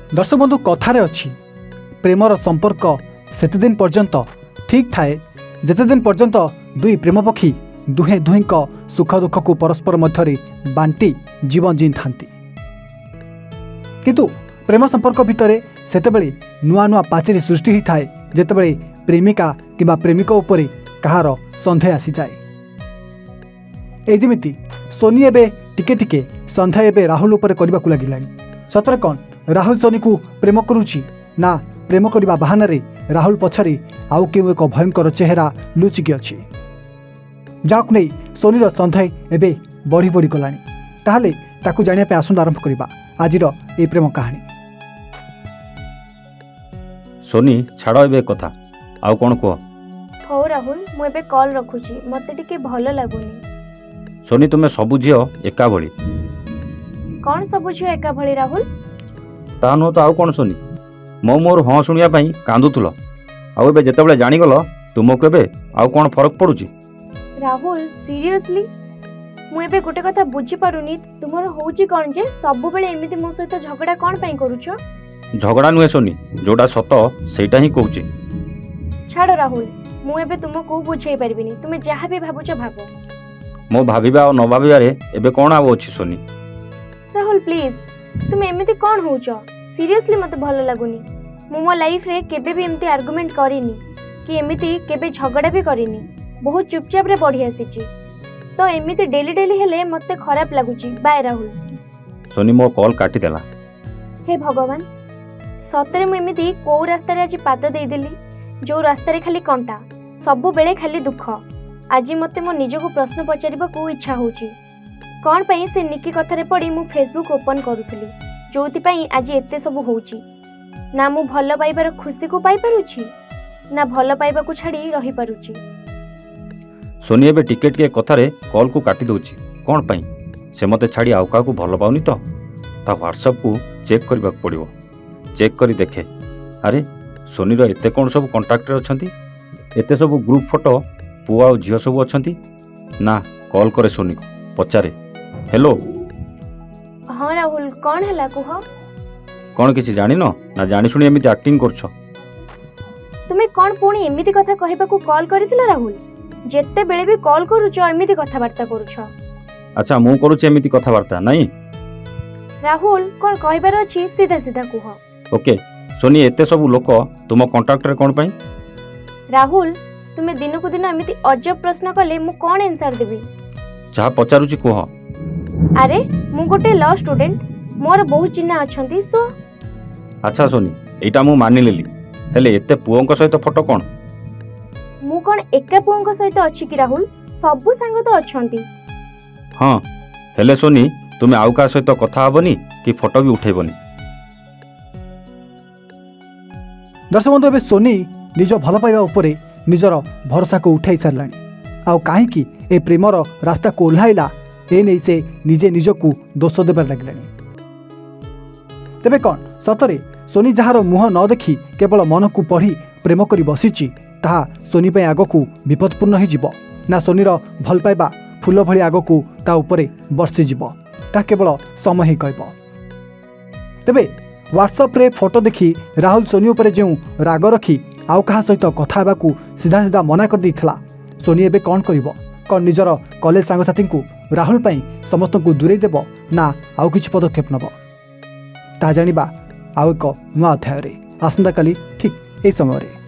दर्शक बंधु कथारे अच्छी प्रेमर संपर्क सेते दिन पर्यंत ठीक थाए जेते दिन पर्यंत दुई प्रेम पक्षी दुहे दुही सुख दुख को परस्पर मध्य बांटी जीवन जी था किंतु प्रेम संपर्क भितर सेतेबेले नुआ नुआ पाचेरी सृष्टि होता है जेतेबेले प्रेमिका किंबा प्रेमिक उपरे कहार सन्देह आसी जाए। एजिमिति सोनी एबे टिके टिके सन्देह एबे राहुल उपरे करबा को लागिलानी। सतरे कौन राहुल सोनी को प्रेम करुची ना प्रेम करबा बहाना रे राहुल पछरे आउ केउ एक भयंकर चेहरा लुचिकी अछि जाक नहीं सोनीर सन्देह एबे बढ़ी बढ़ी गलानी। ताहले ताकू जानिया पे आसंद आरंभ करबा आजिर ए प्रेम कहानी। सोनी छाड़ ए कथा आउ कौन कह। हो राहुल मु एबे कॉल रखुची मते टिके भलो लागुनी। सोनी तुमे सबु झियो एका भली। कौन सबु झियो एका भली राहुल? ता नो तो आउ कौन सोनी मो मोर हाँ शुणिया पई कांदुथुल आउ एबे जेतेबेले जानिगल तुमको एबे आउ कौन फरक पड़ुची? राहुल सीरियसली मु एबे गोटे कथा बुझी पारुनी तुमर होउची कौन जे सबु बेले एमिति मो सहित झगड़ा कौन पई करूछो? झगड़ा नुहे सोनी जोड़ा सत सेटा ही कहूची। छाड़ राहुल मु एबे तुमको बुझाई पारबिनी तुमे जहा भी भाबुछ भाबो। मो भाबिबा और न भाबिबारे एबे कोन आबो अछि सोनी? राहुल प्लीज तुमे एमिति कोन होउछ? सीरियसली मते भलो लागुनी। मु मो लाइफ रे केबे भी एमिति आर्गुमेंट करिनी कि एमिति केबे झगड़ा भी करिनी बहुत चुपचाप रे बढ़ी आसीची तो एमिति डेली डेली हेले मते खराब लागुची। बाय राहुल। सोनी मो कॉल काटी देला। हे भगवान सतरे मु एमिति को रास्ता रे आज पाद देई देली जो रास्ता रे खाली कंटा सबु बेले खाली दुख। आज मते मो निज को प्रश्न पचारिबा को इच्छा होची कौन पई से निकी कथारे पड़ी मु फेसबुक ओपन करूथली जोति पई आज एते सब होची ना मु भलो पाइबार खुशी को पाई पारुची ना भलो पाइबा को छाड़ी रही पारुची। सोनी एबे टिकेट के कथारे कॉल को काटी दोची कौन पई से मते छाड़ी आउ का को भलो पाउनी तो ता व्हाट्सएप को चेक करबा पड़िबो। चेक करी देखे अरे सोनीर एते कौन सब कांटेक्ट रे अछंती एते सब ग्रुप फोटो पुआ और झियो सब अछंती ना कॉल करे सोनी को पचारे हेलो। हाँ राहुल कौन हला कुह? कौन किसी जानी न ना जानी सुनी एमिति एक्टिंग करछो? तुमे कौन पुणी एमिति कथा कहबा को कॉल करिथिला राहुल? जेते बेले भी कॉल करूछो एमिति कथा वार्ता करूछो। अच्छा मु करूछ एमिति कथा वार्ता नहीं राहुल कौन कहबार अछि सीधा सीधा कुह। ओके सोनी एते सब लोक तुम कांटेक्ट रे कौन पई? राहुल तुमे दिन को दिन एमिति अजब प्रश्न कले मु कौन आंसर देबी? जहा पचारुची कुह। अरे मु गोटे लॉ स्टूडेंट मोर बहुत चिन्हा अछंती सो। अच्छा सोनी एटा मु मानि लेली हेले एते पुओंक सहित फोटो कौन? मु कौन एका पुओंक सहित अछि कि राहुल सबु संग तो अछंती। हाँ हेले सोनी तुमे आउ का सहित कथा हबनी कि फोटो भी उठेबनी? दर्शक बंधु एबे सोनी निज भल पाइबा उपरे निजर भरोसा को उठाई सारलानी आउ काहेकि ए प्रेमर रास्ता को ओह्लाइला ए नहीं से निजे निजकू दोष देबार लागिलानी। तेबे कौन सतरे सोनी जहार मुह न देखी केवल मन को पढ़ी प्रेम करी बसीची ताहा सोनी पे आगकू विपदपूर्ण हो जिवो ना सोनीर भल पाइबा फूल भली आगकू ता उपरे बरसी जिवो ता केवल समय ही कहबो। तेबे व्हाट्सएप रे फोटो देखी राहुल सोनी उपरे जो राग रखी आउ कहा सहित कथा हेबाकू सीधा सीधा मना कर देइथिला सोनी एबे कौन करिवो? कौन निजर कॉलेज सांगसाथी को राहुल पई समस्त को दूरे देव ना आउ किछि पदक्षेप नब ता जानिबा आउ एक नुआ अध्याय रे आसंता काली ठीक एई समय रे।